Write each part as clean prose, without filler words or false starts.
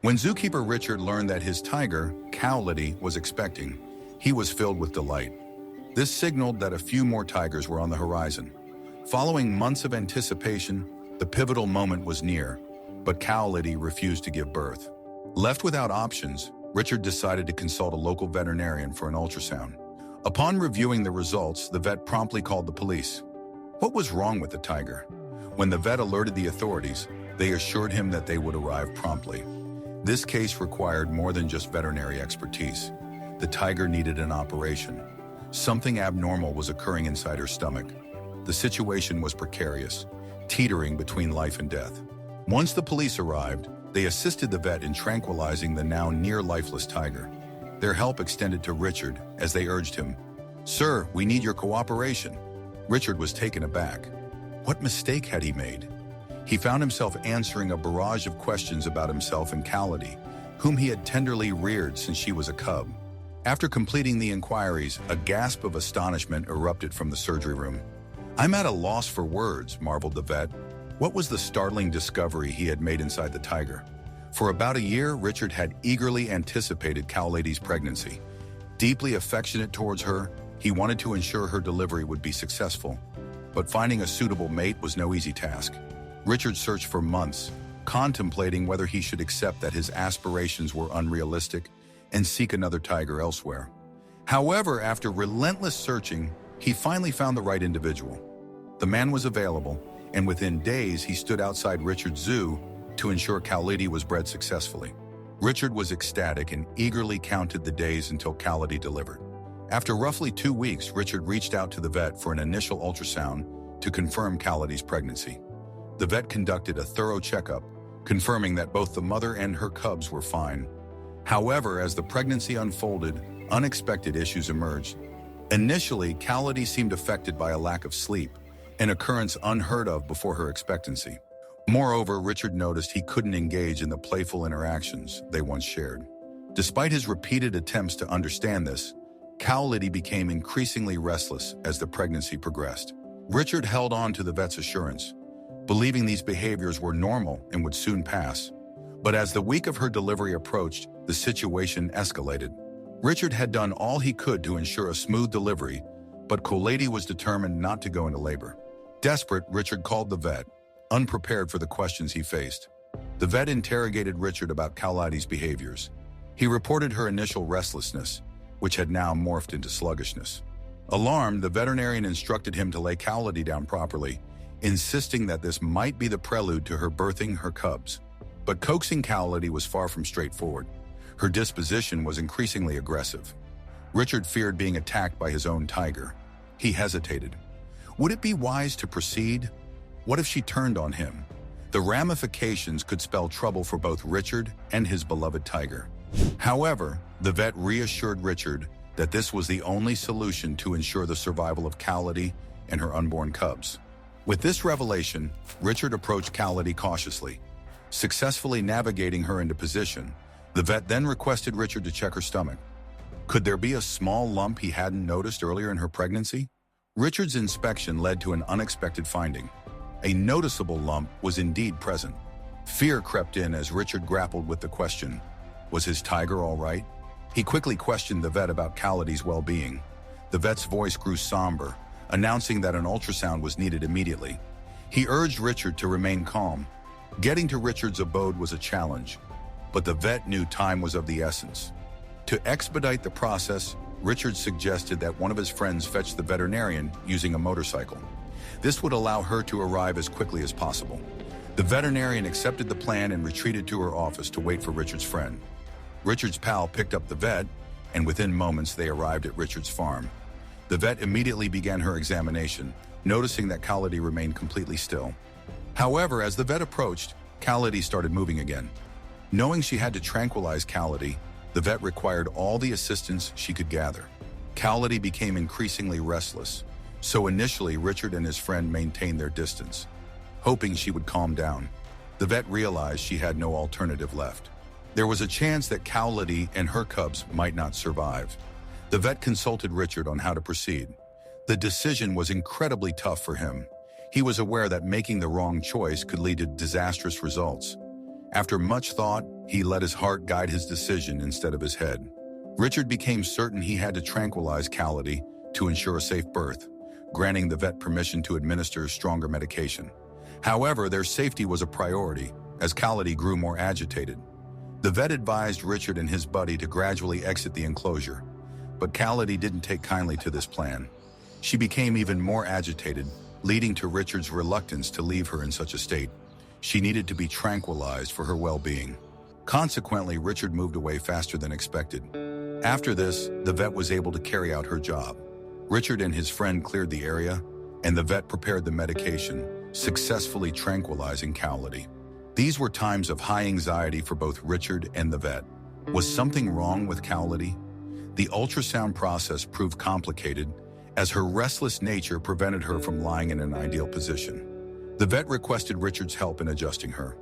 When zookeeper Richard learned that his tiger, Cowlity, was expecting, he was filled with delight. This signaled that a few more tigers were on the horizon. Following months of anticipation, the pivotal moment was near, but Cowlity refused to give birth. Left without options, Richard decided to consult a local veterinarian for an ultrasound. Upon reviewing the results, the vet promptly called the police. What was wrong with the tiger? When the vet alerted the authorities, they assured him that they would arrive promptly. This case required more than just veterinary expertise. The tiger needed an operation. Something abnormal was occurring inside her stomach. The situation was precarious, teetering between life and death. Once the police arrived, they assisted the vet in tranquilizing the now near-lifeless tiger. Their help extended to Richard as they urged him, "Sir, we need your cooperation." Richard was taken aback. What mistake had he made? He found himself answering a barrage of questions about himself and Cowlity, whom he had tenderly reared since she was a cub. After completing the inquiries, a gasp of astonishment erupted from the surgery room. "I'm at a loss for words," marveled the vet. What was the startling discovery he had made inside the tiger? For about a year, Richard had eagerly anticipated Cowlity's pregnancy. Deeply affectionate towards her, he wanted to ensure her delivery would be successful. But finding a suitable mate was no easy task. Richard searched for months, contemplating whether he should accept that his aspirations were unrealistic and seek another tiger elsewhere. However, after relentless searching, he finally found the right individual. The man was available, and within days he stood outside Richard's zoo to ensure Cowlity was bred successfully. Richard was ecstatic and eagerly counted the days until Cowlity delivered. After roughly 2 weeks, Richard reached out to the vet for an initial ultrasound to confirm Cowlity's pregnancy. The vet conducted a thorough checkup, confirming that both the mother and her cubs were fine. However, as the pregnancy unfolded, unexpected issues emerged. Initially, Cowlity seemed affected by a lack of sleep, an occurrence unheard of before her expectancy. Moreover, Richard noticed he couldn't engage in the playful interactions they once shared. Despite his repeated attempts to understand this, Cowlity became increasingly restless as the pregnancy progressed. Richard held on to the vet's assurance, believing these behaviors were normal and would soon pass. But as the week of her delivery approached, the situation escalated. Richard had done all he could to ensure a smooth delivery, but Cowlity was determined not to go into labor. Desperate, Richard called the vet, unprepared for the questions he faced. The vet interrogated Richard about Cowlity's behaviors. He reported her initial restlessness, which had now morphed into sluggishness. Alarmed, the veterinarian instructed him to lay Cowlity down properly, insisting that this might be the prelude to her birthing her cubs. But coaxing Cowlity was far from straightforward. Her disposition was increasingly aggressive. Richard feared being attacked by his own tiger. He hesitated. Would it be wise to proceed? What if she turned on him? The ramifications could spell trouble for both Richard and his beloved tiger. However, the vet reassured Richard that this was the only solution to ensure the survival of Cowlity and her unborn cubs. With this revelation, Richard approached Cowlity cautiously. Successfully navigating her into position, the vet then requested Richard to check her stomach. Could there be a small lump he hadn't noticed earlier in her pregnancy? Richard's inspection led to an unexpected finding. A noticeable lump was indeed present. Fear crept in as Richard grappled with the question, was his tiger all right? He quickly questioned the vet about Cowlity's well-being. The vet's voice grew somber, announcing that an ultrasound was needed immediately. He urged Richard to remain calm. Getting to Richard's abode was a challenge, but the vet knew time was of the essence. To expedite the process, Richard suggested that one of his friends fetch the veterinarian using a motorcycle. This would allow her to arrive as quickly as possible. The veterinarian accepted the plan and retreated to her office to wait for Richard's friend. Richard's pal picked up the vet, and within moments they arrived at Richard's farm. The vet immediately began her examination, noticing that Cowlity remained completely still. However, as the vet approached, Cowlity started moving again. Knowing she had to tranquilize Cowlity, the vet required all the assistance she could gather. Cowlity became increasingly restless, so initially Richard and his friend maintained their distance, hoping she would calm down. The vet realized she had no alternative left. There was a chance that Cowlity and her cubs might not survive. The vet consulted Richard on how to proceed. The decision was incredibly tough for him. He was aware that making the wrong choice could lead to disastrous results. After much thought, he let his heart guide his decision instead of his head. Richard became certain he had to tranquilize Cowlity to ensure a safe birth, granting the vet permission to administer stronger medication. However, their safety was a priority as Cowlity grew more agitated. The vet advised Richard and his buddy to gradually exit the enclosure, but Cowlity didn't take kindly to this plan. She became even more agitated, leading to Richard's reluctance to leave her in such a state. She needed to be tranquilized for her well-being. Consequently, Richard moved away faster than expected. After this, the vet was able to carry out her job. Richard and his friend cleared the area, and the vet prepared the medication, successfully tranquilizing Cowlity. These were times of high anxiety for both Richard and the vet. Was something wrong with Cowlity? The ultrasound process proved complicated, as her restless nature prevented her from lying in an ideal position. The vet requested Richard's help in adjusting her.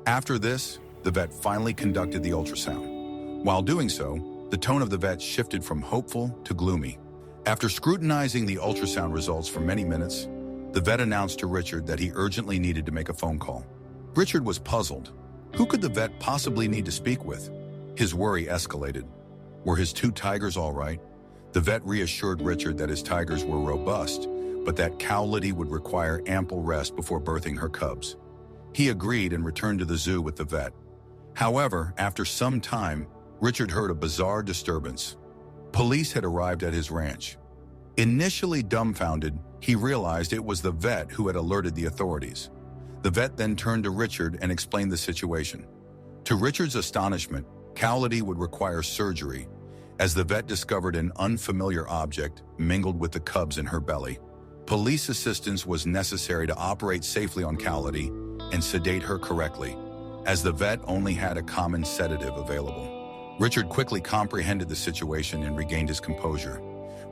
After this, the vet finally conducted the ultrasound. While doing so, the tone of the vet shifted from hopeful to gloomy. After scrutinizing the ultrasound results for many minutes, the vet announced to Richard that he urgently needed to make a phone call. Richard was puzzled. Who could the vet possibly need to speak with? His worry escalated. Were his 2 tigers all right? The vet reassured Richard that his tigers were robust, but that Cowlity would require ample rest before birthing her cubs. He agreed and returned to the zoo with the vet. However, after some time, Richard heard a bizarre disturbance. Police had arrived at his ranch. Initially dumbfounded, he realized it was the vet who had alerted the authorities. The vet then turned to Richard and explained the situation. To Richard's astonishment, Cowlity would require surgery, as the vet discovered an unfamiliar object mingled with the cubs in her belly. Police assistance was necessary to operate safely on Cowlity and sedate her correctly, as the vet only had a common sedative available. Richard quickly comprehended the situation and regained his composure,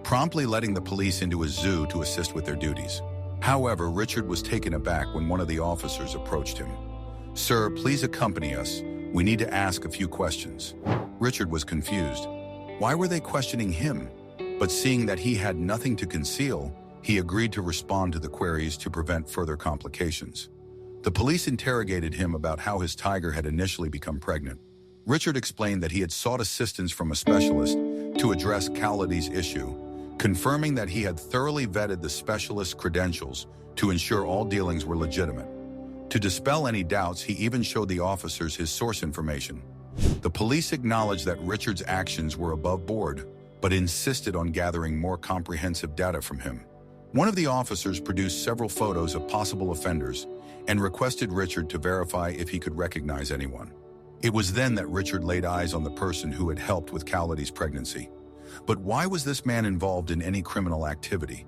promptly letting the police into his zoo to assist with their duties. However, Richard was taken aback when one of the officers approached him. "Sir, please accompany us. We need to ask a few questions." Richard was confused. Why were they questioning him? But seeing that he had nothing to conceal, he agreed to respond to the queries to prevent further complications. The police interrogated him about how his tiger had initially become pregnant. Richard explained that he had sought assistance from a specialist to address Cowlity's issue, confirming that he had thoroughly vetted the specialist's credentials to ensure all dealings were legitimate. To dispel any doubts, he even showed the officers his source information. The police acknowledged that Richard's actions were above board, but insisted on gathering more comprehensive data from him. One of the officers produced several photos of possible offenders and requested Richard to verify if he could recognize anyone. It was then that Richard laid eyes on the person who had helped with Cowlity's pregnancy. But why was this man involved in any criminal activity?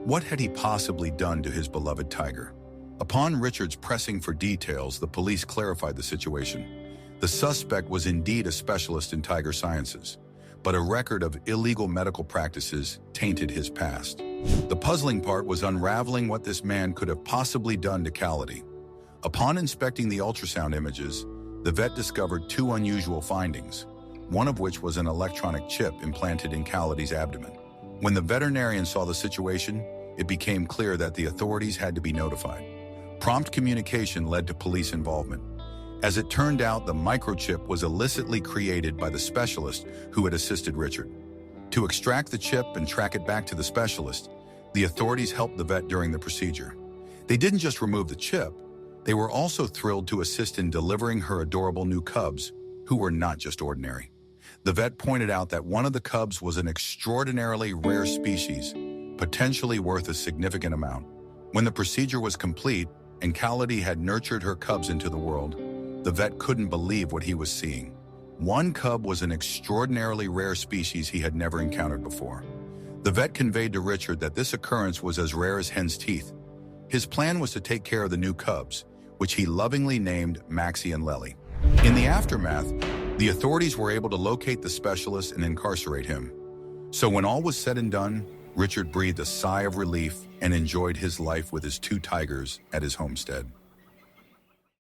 What had he possibly done to his beloved tiger? Upon Richard's pressing for details, the police clarified the situation. The suspect was indeed a specialist in tiger sciences, but a record of illegal medical practices tainted his past. The puzzling part was unraveling what this man could have possibly done to Cowlity. Upon inspecting the ultrasound images, the vet discovered 2 unusual findings, one of which was an electronic chip implanted in Cowlity's abdomen. When the veterinarian saw the situation, it became clear that the authorities had to be notified. Prompt communication led to police involvement. As it turned out, the microchip was illicitly created by the specialist who had assisted Richard. To extract the chip and track it back to the specialist, the authorities helped the vet during the procedure. They didn't just remove the chip, they were also thrilled to assist in delivering her adorable new cubs, who were not just ordinary. The vet pointed out that one of the cubs was an extraordinarily rare species, potentially worth a significant amount. When the procedure was complete and Cowlity had nurtured her cubs into the world, the vet couldn't believe what he was seeing. One cub was an extraordinarily rare species he had never encountered before. The vet conveyed to Richard that this occurrence was as rare as hen's teeth. His plan was to take care of the new cubs, which he lovingly named Maxie and Lely. In the aftermath, the authorities were able to locate the specialist and incarcerate him. So when all was said and done, Richard breathed a sigh of relief and enjoyed his life with his 2 tigers at his homestead.